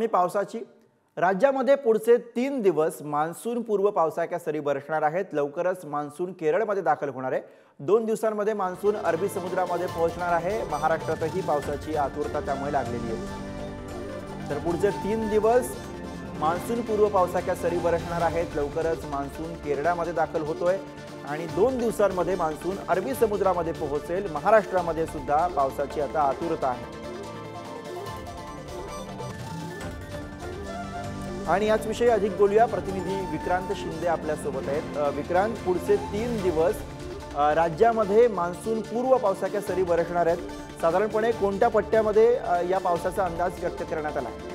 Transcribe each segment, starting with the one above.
पावसाची राज्यामध्ये पुढचे 3 दिवस मान्सून पूर्व पावसाच्या सरी बरसणार आहेत। लवकरच मान्सून केरळमध्ये दाखल होणार आहे। 2 दिवसांमध्ये मान्सून अरबी समुद्रामध्ये पोहोचणार आहे। महाराष्ट्रातही पावसाची आतुरता त्यामुळे लागलेली आहे। तर पुढचे 3 दिवस मान्सून पूर्व पावसाच्या सरी बरसणार आहेत। लवकरच मान्सून केरळमध्ये दाखल होतोय आणि 2 दिवसांमध्ये मान्सून अरबी समुद्रामध्ये पोहोचेल। महाराष्ट्रामध्ये सुद्धा पावसाची आता आतुरता आहे। आणि याच विषयी अधिक बोलूया। प्रतिनिधी विक्रांत शिंदे आपल्या सोबत आहेत। विक्रांत, पुढचे 3 दिवस राज्यामध्ये मान्सून पूर्व पावसाच्या सरी बरसणार आहेत। साधारणपणे कोणत्या पट्ट्यामध्ये या पावसाचा अंदाज व्यक्त करण्यात आला आहे?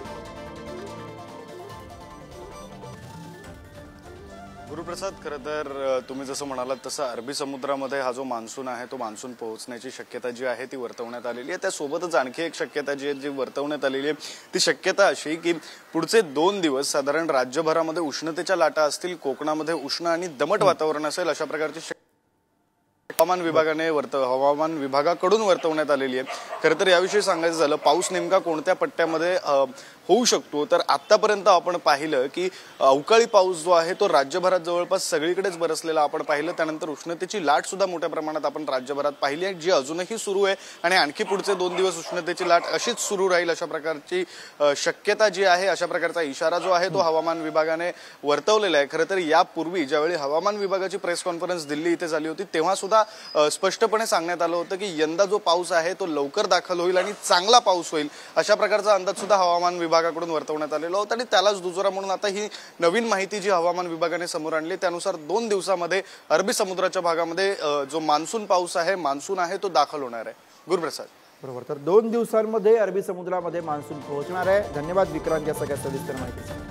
गुरुप्रसाद, खरं तर तुम्ही जसं म्हणालात तसं अरबी समुद्रामध्ये हा जो मान्सून आहे तो मान्सून पोहोचण्याची शक्यता जी आहे ती वर्तवण्यात आलेली आहे। त्यासोबतच आणखी एक शक्यता जी आहे जी वर्तवण्यात आलेली आहे ती शक्यता अशी की पुढचे 2 दिवस साधारण राज्यभरामध्ये उष्णतेच्या लाटा असतील। कोकणामध्ये उष्ण आणि दमट वातावरण असेल अशा प्रकारची हवामान विभागाकडून वर्तवण्यात आलेली आहे। खरं तर याविषयी सांगायचं झालं पाऊस नेमका कोणत्या पट्ट्यामध्ये होऊ शकतो, तर आतापर्यंत आपण पाहिलं की अवकाळी पाऊस जो आहे तो राज्यभरात जवळपास सगळीकडेच बरसलेला आपण पाहिलं। त्यानंतर उष्णतेची लाट सुद्धा मोठ्या प्रमाणात आपण राज्यभरात पाहिली आहे, जी अजूनही सुरू आहे आणि आणखी पुढचे 2 दिवस उष्णतेची लाट अशीच सुरू राहील अशा प्रकारची शक्यता जी आहे, अशा प्रकारचा इशारा जो आहे तो हवामान विभागाने वर्तवलेला आहे। खरं तर यापूर्वी ज्यावेळी हवामान विभागाची प्रेस कॉन्फरन्स दिल्ली इथे झाली होती तेव्हा सुद्धा स्पष्टपणे सांगण्यात आलं होतं की यंदा जो पाऊस आहे तो लवकर दाखल होईल आणि चांगला पाऊस होईल अशा प्रकारचा अंदाज सुद्धा हवामान विभागाकडून वर्तवण्यात आलेला होता। आणि त्यालाच दुजोरा म्हणून आता ही नवीन माहिती जी हवामान विभागाने समोर आणली त्यानुसार 2 दिवसामध्ये अरबी समुद्राच्या भागामध्ये जो मान्सून पाऊस आहे मान्सून आहे तो दाखल होणार आहे। गुरुप्रसाद, बरोबर, तर 2 दिवसांमध्ये अरबी समुद्रामध्ये मान्सून पोहोचणार आहे। धन्यवाद विक्रांत या सगळ्या सविस्तर माहितीसाठी।